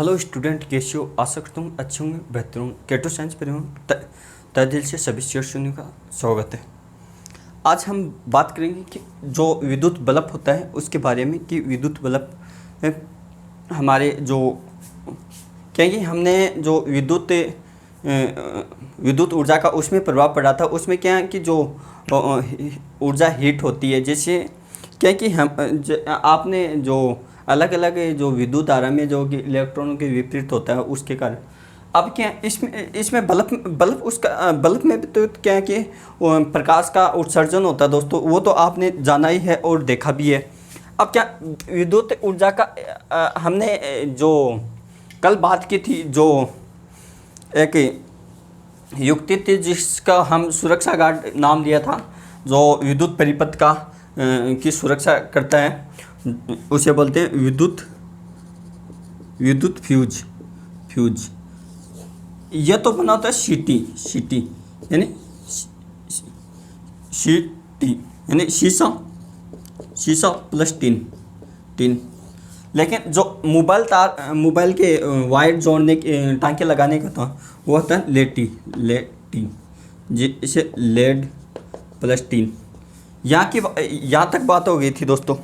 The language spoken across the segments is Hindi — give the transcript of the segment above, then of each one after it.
हेलो स्टूडेंट, कैसे हो? आशा करता हूँ अच्छे होंगे, बेहतर होंगे। केटो साइंस पर तहे दिल से सभी शिक्षकों का स्वागत है। आज हम बात करेंगे कि जो विद्युत बल्ब होता है उसके बारे में, कि विद्युत बल्ब हमारे जो क्या कि हमने जो विद्युत ऊर्जा का उसमें प्रभाव पड़ा था, उसमें क्या है कि जो ऊर्जा हीट होती है, जैसे क्या कि आपने जो अलग अलग जो विद्युत धारा में जो कि इलेक्ट्रॉनों के विपरीत होता है उसके कारण अब क्या इसमें बल्ब में भी तो क्या है कि प्रकाश का उत्सर्जन होता है दोस्तों, वो तो आपने जाना ही है और देखा भी है। अब क्या विद्युत ऊर्जा का हमने जो कल बात की थी, जो एक युक्ति थी जिसका हम सुरक्षा गार्ड नाम दिया था, जो विद्युत परिपथ का की सुरक्षा करता है, उसे बोलते हैं विद्युत फ्यूज। यह तो बना होता है सीटी यानी सीटी यानी शीशा प्लस टीन। लेकिन जो मोबाइल के वायर जोड़ने के टांके लगाने का था वो होता है लेटी जिसे लेड प्लस टीन। यहाँ तक बात हो गई थी दोस्तों।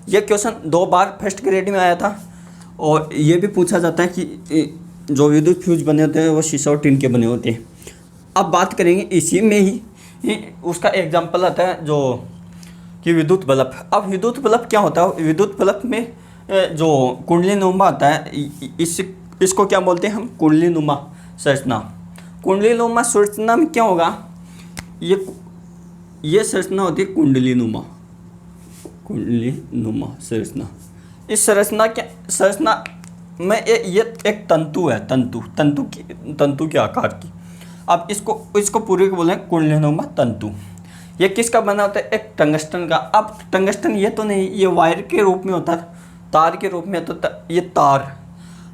ये क्वेश्चन 2 बार फर्स्ट ग्रेड में आया था, और ये भी पूछा जाता है कि जो विद्युत फ्यूज बने होते हैं वो शीशा और टीन के बने होते हैं। अब बात करेंगे इसी में ही उसका एग्जाम्पल आता है जो कि विद्युत बल्ब। अब विद्युत बल्ब क्या होता है? विद्युत बल्ब में जो कुंडलीनुमा आता है, इसको क्या बोलते हैं हम? कुंडलीनुमा संरचना। कुंडलीनुमा संरचना में क्या होगा? ये संरचना होती है कुंडलीनुमा संरचना। इस संरचना में ये एक तंतु है, तंतु के आकार की। अब इसको पूरे को बोले कुंडलीनुमा तंतु। ये किसका बना होता है? एक टंगस्टन का। अब टंगस्टन ये तो नहीं, ये वायर के रूप में होता है, तार के रूप में। तो ये तार,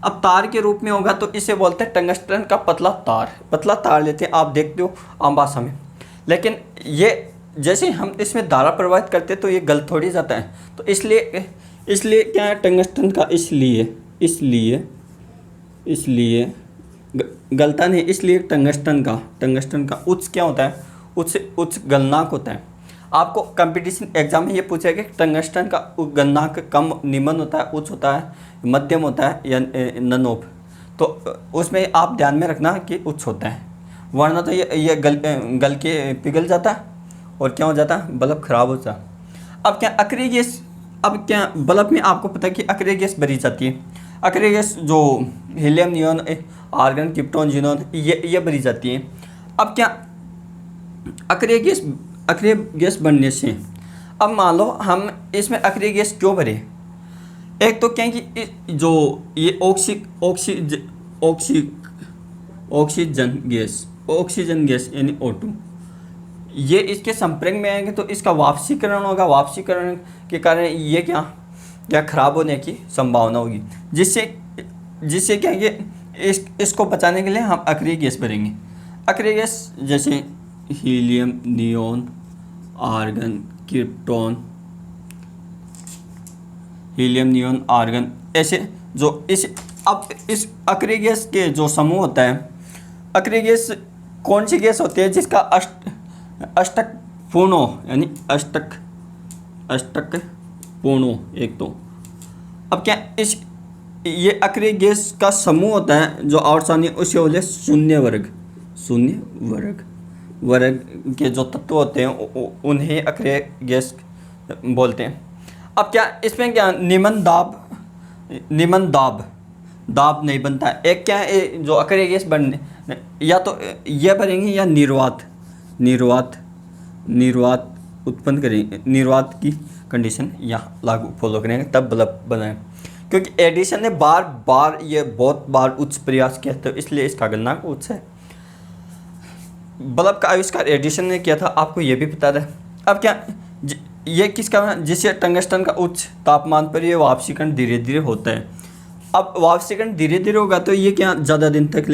अब तार के रूप में होगा तो इसे बोलते हैं टंगस्टन का पतला तार लेते हैं, आप देखते हो आम भाषा में। लेकिन ये जैसे हम इसमें धारा प्रवाहित करते हैं तो ये गल थोड़ी जाता है। तो इसलिए क्या है टंगस्टन का, इसलिए गलता नहीं, इसलिए टंगस्टन का उच्च क्या होता है? उच्च गलनांक होता है। आपको कंपटीशन एग्जाम में ये पूछा कि टंगस्टन का गलनांक कम निम्न होता है, उच्च होता है, मध्यम होता है या ननोप। तो उसमें आप ध्यान में रखना कि उच्च होता है, वरना तो ये गल के पिघल जाता है और क्या हो जाता है? बल्ब खराब हो जाता है। अब क्या अक्रिय गैस, अब क्या बल्ब में आपको पता है कि अक्रिय गैस भरी जाती है। अक्रिय गैस जो helium, neon, argon, krypton, xenon, ये भरी जाती है। अब क्या अक्रिय गैस बनने से, अब मान लो हम इसमें अक्रिय गैस क्यों भरे? एक तो क्या है कि जो ये ऑक्सीजन गैस यानी O2, ये इसके संपर्क में आएंगे तो इसका वाष्पीकरण होगा। वाष्पीकरण के कारण ये क्या खराब होने की संभावना होगी, जिससे क्या ये इसको बचाने के लिए हम अक्रिय गैस भरेंगे। अक्रिय गैस जैसे हीलियम, नियॉन, आर्गन, क्रिप्टॉन, ऐसे जो अब इस अक्रिय गैस के जो समूह होता है, अक्रिय गैस कौन सी गैस होती है जिसका अष्टक पूर्ण हो, यानी अष्टक पूर्ण हो एक तो। अब क्या ये अक्रिय गैस का समूह होता है जो आवर्तनीय, उसे बोले शून्य वर्ग के जो तत्व होते हैं उन्हें अक्रिय गैस बोलते हैं। अब क्या इसमें क्या निम्न दाब नहीं बनता है। एक क्या है जो अक्रिय गैस बनने, या तो ये भरेंगे या निर्वात उत्पन्न करेंगे, निर्वात की कंडीशन यहाँ लागू फॉलो करेंगे तब बल्ब बनाएं। क्योंकि एडिसन ने बहुत बार उच्च प्रयास किया, तो इसलिए इसका गलनांक उच्च है। बल्ब का आविष्कार एडिसन ने किया था, आपको ये भी पता था। अब क्या ये किसका बना? जिससे टंगस्टन का उच्च तापमान पर ये वाष्पीकरण धीरे धीरे होता है। अब वाष्पीकरण धीरे धीरे होगा तो ये क्या ज़्यादा दिन तक,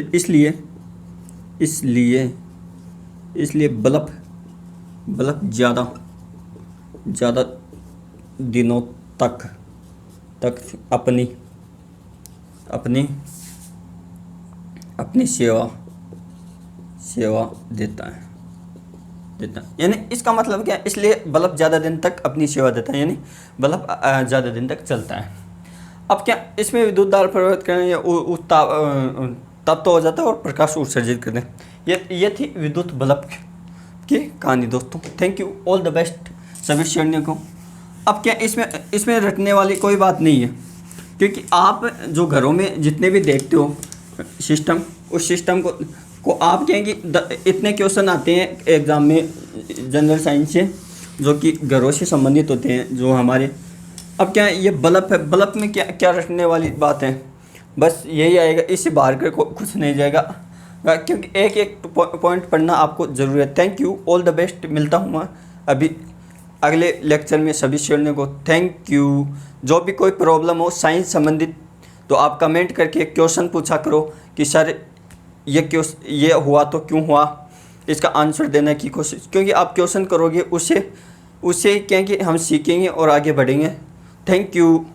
इसलिए बल्ब ज़्यादा दिनों तक अपनी अपनी अपनी सेवा सेवा देता है यानी इसका मतलब क्या है, इसलिए बल्ब ज़्यादा दिन तक अपनी सेवा देता है, यानी बल्ब ज़्यादा दिन तक चलता है। अब क्या इसमें विद्युत धारा प्रभावित करने या तप्त हो जाता है और प्रकाश उत्सर्जित करते हैं। ये थी विद्युत बल्ब की कहानी दोस्तों। Thank you, all the best सभी श्रेणियों को। अब क्या इसमें रटने वाली कोई बात नहीं है, क्योंकि आप जो घरों में जितने भी देखते हो सिस्टम, उस सिस्टम को आप कहेंगे इतने क्वेश्चन आते हैं एग्ज़ाम में जनरल साइंस से जो कि घरों से संबंधित होते हैं जो हमारे। अब क्या ये बल्ब है, बल्ब में क्या क्या रटने वाली बात है, बस यही आएगा, इससे बाहर कर कुछ नहीं जाएगा, क्योंकि एक एक पॉइंट पढ़ना आपको ज़रूरी है। Thank you, all the best. मिलता हूँ मैं अभी अगले लेक्चर में सभी श्रेणियों को। Thank you. जो भी कोई प्रॉब्लम हो साइंस संबंधित तो आप कमेंट करके क्वेश्चन पूछा करो कि सर ये हुआ तो क्यों हुआ, इसका आंसर देने की कोशिश, क्योंकि आप क्वेश्चन करोगे उससे क्या कि हम सीखेंगे और आगे बढ़ेंगे। Thank you.